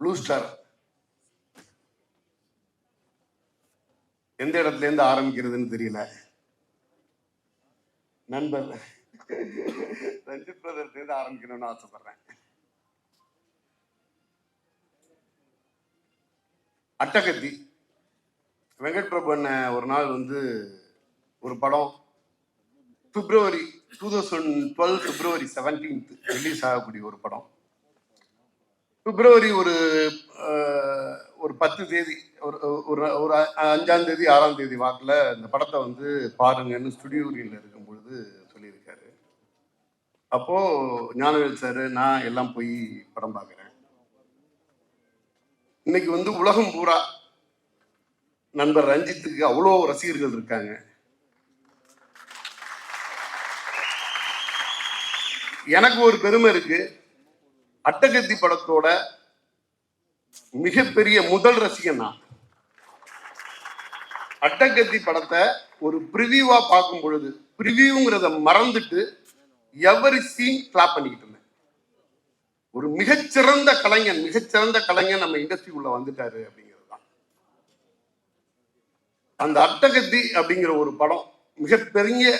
Blue star எந்த இடத்துல இருந்து ஆரம்பிக்கிறதுன்னு தெரியல. நண்பர் ரஞ்சித் பிரதர்ல இருந்து ஆரம்பிக்கணும்னு ஆசைப்படுறேன். அட்டகத்தி வெங்கட் பிரபு அண்ணன் ஒரு நாள் வந்து ஒரு படம் February 2012 February 17th ரிலீஸ் ஆகக்கூடிய ஒரு படம். பிப்ரவரி ஒரு 10 தேதி ஒரு 5ஆம் தேதி 6ஆம் தேதி வாக்கில் இந்த படத்தை வந்து பாருங்கன்னு ஸ்டுடியோவில் இருக்கும் பொழுது சொல்லியிருக்காரு. அப்போ ஞானவேல் சார் நான் எல்லாம் போய் படம் பார்க்குறேன். இன்னைக்கு வந்து உலகம் பூரா நண்பர் ரஞ்சித்துக்கு அவ்வளோ ரசிகர்கள் இருக்காங்க. எனக்கு ஒரு பெருமை இருக்கு. அட்டகத்தி படத்தோட மிகப்பெரிய முதல் ரசிகன் நான். அட்டகத்தி படத்தை ஒரு பிரிவியூவா பார்க்கும் பொழுது பிரிவியூங்கிறத மறந்துட்டு எவரி சீன் கிளாப் பண்ணிக்கிட்டு இருந்தேன். ஒரு மிகச்சிறந்த கலைஞன் நம்ம இண்டஸ்ட்ரிக்குள்ள வந்துட்டாரு அப்படிங்கிறது தான். அந்த அட்டகத்தி அப்படிங்கிற ஒரு படம் மிகப்பெரிய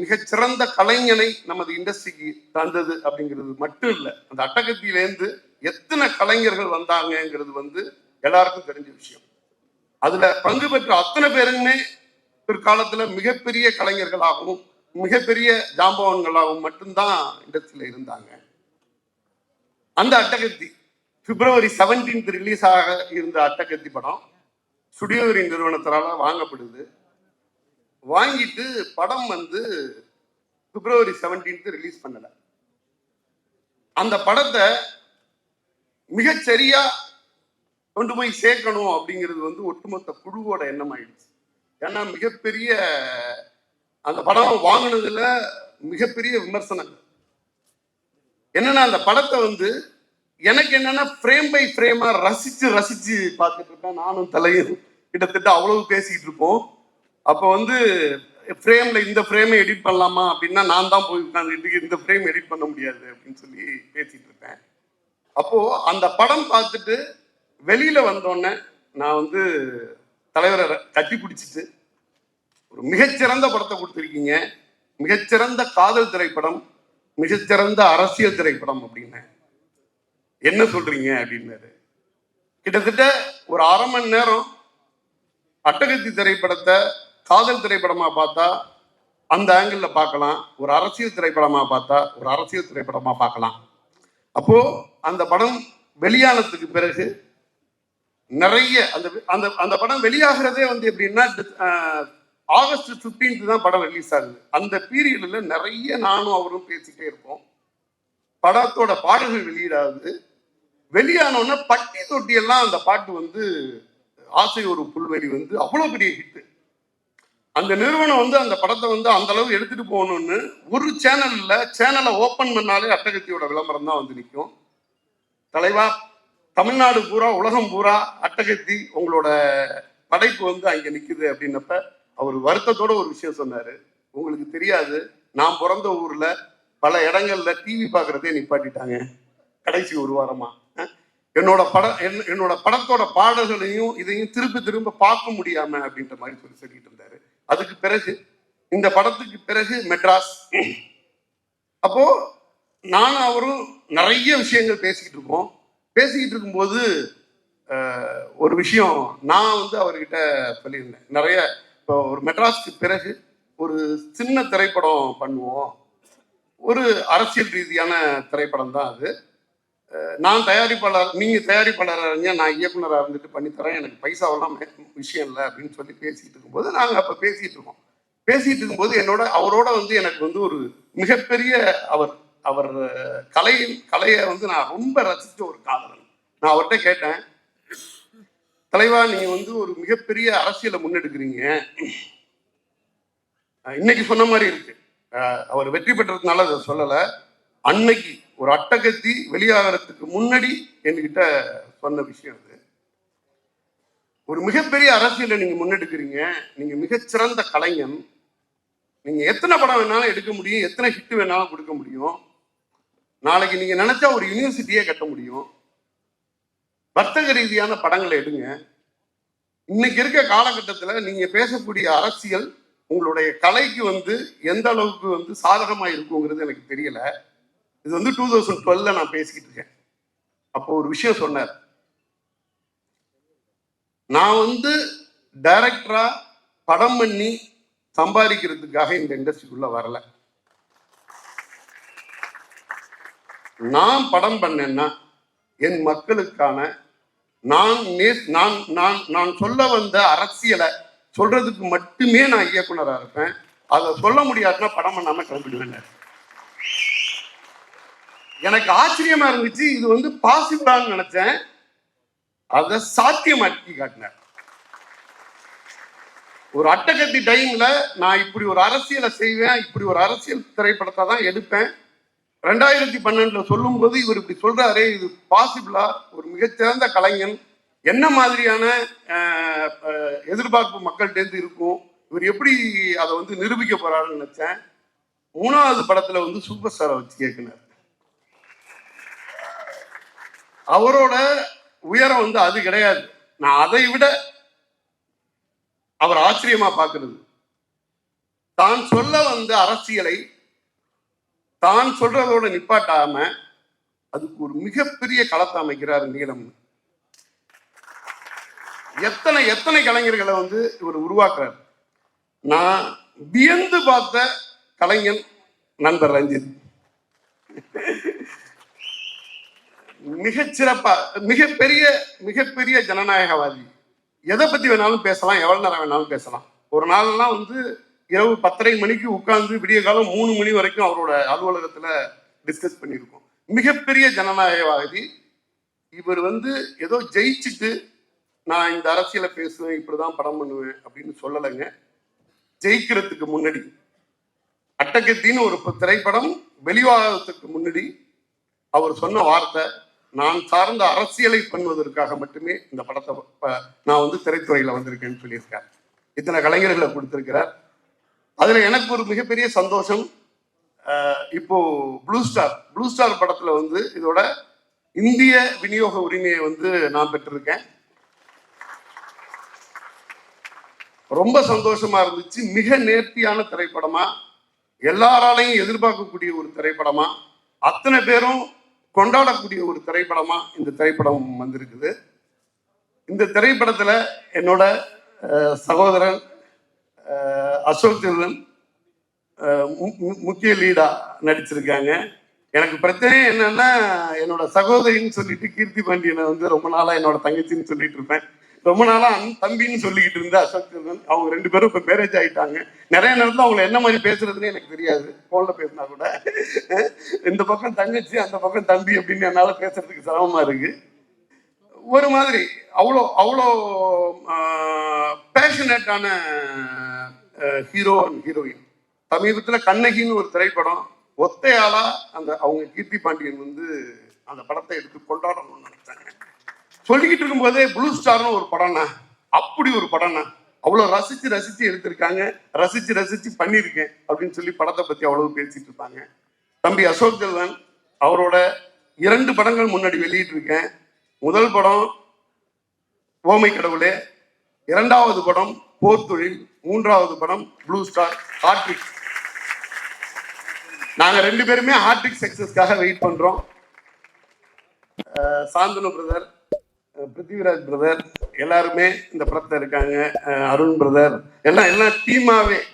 மிகச்சிறந்த கலைஞனை நமது இண்டஸ்ட்ரிக்கு தந்தது அப்படிங்கிறது மட்டும் இல்லை, அந்த அட்டகத்தியிலேருந்து எத்தனை கலைஞர்கள் வந்தாங்கிறது வந்து எல்லாருக்கும் தெரிஞ்ச விஷயம். அதுல பங்கு பெற்ற அத்தனை பேருமே பிற்காலத்துல மிகப்பெரிய கலைஞர்களாகவும் மிகப்பெரிய ஜாம்பவன்களாகவும் மட்டும்தான் இண்டஸ்ட்ரியில இருந்தாங்க. அந்த அட்டகத்தி February 17th ரிலீஸ் ஆக இருந்த அட்டகத்தி படம் ஸ்டுடியோரி நிறுவனத்தால வாங்கப்படுது. வாங்கிட்டு படம் வந்து February 17th ரிலீஸ் பண்ணல. அந்த படத்தை மிகச்சரியா கொண்டு போய் சேர்க்கணும் அப்படிங்கிறது வந்து ஒட்டுமொத்த குழுவோட எண்ணம் ஆயிடுச்சு. ஏன்னா மிகப்பெரிய அந்த படம் வாங்கினதுல மிகப்பெரிய விமர்சனங்கள் என்னன்னா, அந்த படத்தை வந்து எனக்கு என்னன்னா ஃப்ரேம் பை ஃப்ரேமா ரசிச்சு பார்த்துட்டு இருப்பேன். நானும் தலையும் கிட்டத்தட்ட அவ்வளவு பேசிட்டு இருப்போம். அப்போ வந்து ஃப்ரேம்ல இந்த ஃப்ரேமை எடிட் பண்ணலாமா அப்படின்னா நான் தான் போய் உட்காந்துட்டு இந்த ஃப்ரேம் எடிட் பண்ண முடியாது அப்படின்னு சொல்லி பேசிட்டு இருப்பேன். அப்போ அந்த படம் பார்த்துட்டு வெளியில வந்தோடனே நான் வந்து தலைவரை கட்டி பிடிச்சிட்டு ஒரு மிகச்சிறந்த படத்தை கொடுத்துருக்கீங்க, மிகச்சிறந்த காதல் திரைப்படம், மிகச்சிறந்த அரசியல் திரைப்படம் அப்படின்னு என்ன சொல்றீங்க அப்படின்னாரு. கிட்டத்தட்ட ஒரு 1/2 மணி நேரம் அட்டகத்தி திரைப்படத்தை காதல் திரைப்படமா பார்த்தா அந்த ஆங்கிள் பார்க்கலாம், ஒரு அரசியல் திரைப்படமா பார்த்தா ஒரு அரசியல் திரைப்படமா பார்க்கலாம். அப்போ அந்த படம் வெளியானதுக்கு பிறகு நிறைய அந்த படம் வெளியாகிறதே வந்து எப்படின்னா August 15th தான் படம் ரிலீஸ் ஆகுது. அந்த பீரியட்ல நிறைய நானும் அவரும் பேசிட்டே இருப்போம். படத்தோட பாடல்கள் வெளியீடாகுது. வெளியானோன்னா பட்டி தொட்டி எல்லாம் அந்த பாட்டு வந்து ஆசை ஒரு புல்வெளி வந்து அவ்வளவு பெரிய ஹிட். அந்த நிறுவனம் வந்து அந்த படத்தை வந்து அந்த அளவு எடுத்துட்டு போகணும்னு ஒரு சேனலை ஓப்பன் பண்ணாலே அட்டகத்தியோட விளம்பரம் தான் வந்து நிற்கும். தலைவா, தமிழ்நாடு பூரா உலகம் பூரா அட்டகத்தி உங்களோட படைப்பு வந்து அங்க நிக்குது அப்படின்னப்ப அவர் வருத்தத்தோட ஒரு விஷயம் சொன்னாரு. உங்களுக்கு தெரியாது, நான் பிறந்த ஊர்ல பல இடங்கள்ல டிவி பார்க்கறதே நிப்பாட்டிட்டாங்க கடைசி ஒரு வாரமா. என்னோட படத்தோட பாடல்களையும் இதையும் திரும்ப பார்க்க முடியாம அப்படின்ற மாதிரி சொல்லிட்டு இருந்தாரு. அதுக்கு பிறகு இந்த படத்துக்கு பிறகு மெட்ராஸ். அப்போ நானும் அவரும் நிறைய விஷயங்கள் பேசிக்கிட்டு இருக்கோம். பேசிக்கிட்டு இருக்கும்போது ஒரு விஷயம் நான் வந்து அவர்கிட்ட சொல்லியிருந்தேன். நிறைய இப்போ ஒரு மெட்ராஸ்க்கு பிறகு ஒரு சின்ன திரைப்படம் பண்ணுவோம், ஒரு அரசியல் ரீதியான திரைப்படம் தான் அது. நான் தயாரிப்பாளர், நீங்க தயாரிப்பாளராக, நான் இயக்குனராக இருந்துட்டு பண்ணித்தரேன், எனக்கு பைசாவெல்லாம் விஷயம் இல்லை அப்படின்னு சொல்லி பேசிட்டு இருக்கும்போது நாங்கள் அப்போ பேசிட்டு இருக்கும்போது அவரோட வந்து எனக்கு வந்து ஒரு மிகப்பெரிய அவர் கலையை வந்து நான் ரொம்ப ரசிச்ச ஒரு காதலன். நான் அவர்கிட்ட கேட்டேன், தலைவா நீங்க வந்து ஒரு மிகப்பெரிய அரசியலை முன்னெடுக்கிறீங்க, இன்னைக்கு சொன்ன மாதிரி இருக்கு, அவர் வெற்றி பெற்றதுனால அதை சொல்லலை, அன்னைக்கு ஒரு அட்டகத்தி வெளியாகிறதுக்கு முன்னாடி என்கிட்ட சொன்ன விஷயம் அது. ஒரு மிகப்பெரிய அரசியலை நீங்க முன்னெடுக்கிறீங்க, நீங்க மிகச்சிறந்த கலைஞன், நீங்க எத்தனை படம் வேணாலும் எடுக்க முடியும், எத்தனை ஹிட் வேணாலும் கொடுக்க முடியும், நாளைக்கு நீங்க நினைச்சா ஒரு யூனிவர்சிட்டியே கட்ட முடியும், வர்த்தக ரீதியான படங்களை எடுங்க. இன்னைக்கு இருக்க காலகட்டத்தில் நீங்க பேசக்கூடிய அரசியல் உங்களுடைய கலைக்கு எந்த அளவுக்கு சாதகமா இருக்குங்கிறது எனக்கு தெரியல. இது 2012 நான் பேசிக்கிட்டு இருக்கேன். அப்போ ஒரு விஷயம் சொன்னார். நான் டைரக்டரா படம் பண்ணி சம்பாதிக்கிறதுக்காக இந்த இண்டஸ்ட்ரிக்குள்ள வரல. நான் படம் பண்ணேன்னா என் மக்களுக்கான நான் சொல்ல வந்த அரசியலை சொல்றதுக்கு மட்டுமே நான் இயக்குனராக இருப்பேன். அதை சொல்ல முடியாதுன்னா படம் பண்ணாம கிளம்பிடுவேன். எனக்கு ஆச்சரியமா இருந்துச்சு. இது பாசிபிளான்னு நினைச்சேன். அதை சாத்தியமாக்கி காட்டினார். ஒரு அட்டகத்தி டைம்ல நான் இப்படி ஒரு அரசியலை செய்வேன், இப்படி ஒரு அரசியல் திரைப்படத்தை தான் எடுப்பேன். 2012 சொல்லும் போது இவர் இப்படி சொல்றாரு, இது பாசிபிளா? ஒரு மிகச்சிறந்த கலைஞன், என்ன மாதிரியான எதிர்பார்ப்பு மக்கள்கிட்ட இருக்கும், இவர் எப்படி அதை நிரூபிக்க போறாருன்னு நினைச்சேன். 3வது படத்துல சூப்பர் ஸ்டாரை வச்சு கேட்கினார். அவரோட உயரம் அது கிடையாது. நான் அதை விட அவர் ஆச்சரியமா பார்க்கிறது, தான் சொல்ல வந்த அரசியலை தான் சொல்றதோட நிப்பாட்டாம அதுக்கு ஒரு மிகப்பெரிய களத்தை அமைக்கிறார் நீலம். எத்தனை எத்தனை கலைஞர்களை இவர் உருவாக்குறார். நான் வியந்து பார்த்த கலைஞன் நண்பர் ரஞ்சித். மிகச்சிறப்பா மிகப்பெரிய ஜனநாயகவாதி. எதை பத்தி வேணாலும் பேசலாம், எவ்வளவு நேரம் வேணாலும் பேசலாம். ஒரு நாள்லாம் இரவு 10:30 மணிக்கு உட்கார்ந்து விடிய காலம் 3 மணி வரைக்கும் அவரோட அலுவலகத்துல டிஸ்கஸ் பண்ணியிருக்கோம். மிகப்பெரிய ஜனநாயகவாதி. இவர் ஏதோ ஜெயிச்சுட்டு நான் இந்த அரசியலை பேசுவேன், இப்படிதான் படம் பண்ணுவேன் அப்படின்னு சொல்லலைங்க. ஜெயிக்கிறதுக்கு முன்னாடி அட்டகத்தின்னு ஒரு திரைப்படம் வெளிவாகத்துக்கு முன்னாடி அவர் சொன்ன வார்த்தை, நான் சார்ந்த அரசியலை பண்ணுவதற்காக மட்டுமே இந்த படத்தை நான் திரைத்துறையில வந்திருக்கேன்னு சொல்லியிருக்கார். இத்தனை கலைஞர்களை கொடுத்திருக்கிறார். அதுல எனக்கு ஒரு மிகப்பெரிய சந்தோஷம். இப்போ ப்ளூ ஸ்டார் படத்துல இதோட இந்திய விநியோக உரிமையை நான் பெற்றிருக்கேன். ரொம்ப சந்தோஷமா இருந்துச்சு. மிக நேர்த்தியான திரைப்படமா, எல்லாராலையும் எதிர்பார்க்கக்கூடிய ஒரு திரைப்படமா, அத்தனை பேரும் கொண்டாடக்கூடிய ஒரு திரைப்படமா இந்த திரைப்படம் வந்திருக்குது. இந்த திரைப்படத்துல என்னோட சகோதரன் அசோக் செல்வன் முக்கிய லீடா நடிச்சிருக்காங்க. எனக்கு பிரச்சனை என்னன்னா, என்னோட சகோதரின்னு சொல்லிட்டு கீர்த்தி பாண்டியனை ரொம்ப நாளா என்னோட தங்கச்சின்னு சொல்லிட்டு இருப்பேன். ரொம்ப நாளா தம்பின்னு சொல்லிக்கிட்டு இருந்த அசோக் செல்வன், அவங்க 2 பேரும் இப்ப மேரேஜ் ஆயிட்டாங்க. நிறைய நேரத்துல அவங்களை என்ன மாதிரி பேசுறதுன்னு எனக்கு தெரியாது. போன்ல பேசினா கூட இந்த பக்கம் தங்கச்சி, அந்த பக்கம் தம்பி அப்படின்னு என்னால பேசுறதுக்கு சிரமமா இருக்கு. ஒரு மாதிரி அவ்வளோ பேஷனேட்டான ஹீரோ அண்ட் ஹீரோயின். சமீபத்தில் கண்ணகின்னு ஒரு திரைப்படம் ஒத்தையாளா அவங்க கீர்த்தி பாண்டியன் அந்த படத்தை எடுத்து கொண்டாடணும்னு நினைச்சாங்க. சொல்லிக்கிட்டு இருக்கும்போதே ப்ளூ ஸ்டார்னு ஒரு படம்னா, அப்படி ஒரு படம்னா, அவ்வளோ ரசிச்சு எடுத்திருக்காங்க, ரசிச்சு பண்ணியிருக்கேன் அப்படின்னு சொல்லி படத்தை பத்தி அவ்வளவு பேசிட்டு இருப்பாங்க. தம்பி அசோக் செல்வன் அவரோட 2 படங்கள் முன்னாடி வெளியிட்டு இருக்கேன். முதல் படம் ஓமை கடவுளே, 2வது படம் போர் தொழில், 3வது படம் ப்ளூ ஸ்டார் ஹார்ட்ரிக். நாங்க 2 பேருமே ஹார்ட்ரிக் சக்சஸ்க்காக வெயிட் பண்றோம். சாந்தனு பிரதர், பிருத்திவிராஜ் பிரதர் எல்லாருமே இந்த படத்துல இருக்காங்க. அருண் பிரதர் எல்லாம்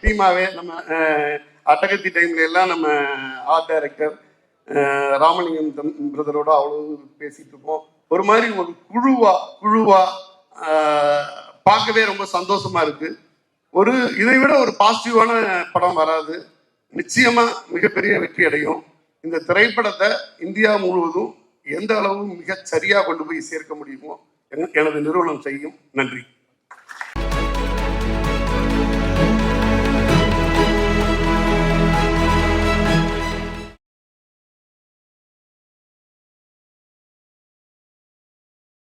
டீமாவே நம்ம அட்டகத்தி டைம்ல எல்லாம் நம்ம ஆர்ட் டைரக்டர் ராமலிங்கம் பிரதரோட அவ்வளவு பேசிட்டு இருப்போம். ஒரு மாதிரி ஒரு குழுவா பார்க்கவே ரொம்ப சந்தோஷமா இருக்கு. இதை விட ஒரு பாசிட்டிவான படம் வராது. நிச்சயமா மிகப்பெரிய வெற்றி அடையும். இந்த திரைப்படத்தை இந்தியா முழுவதும் எந்த அளவு மிக சரியா கொண்டு போய் சேர்க்க முடியுமோ எனது நிறுவனம் செய்யும். நன்றி.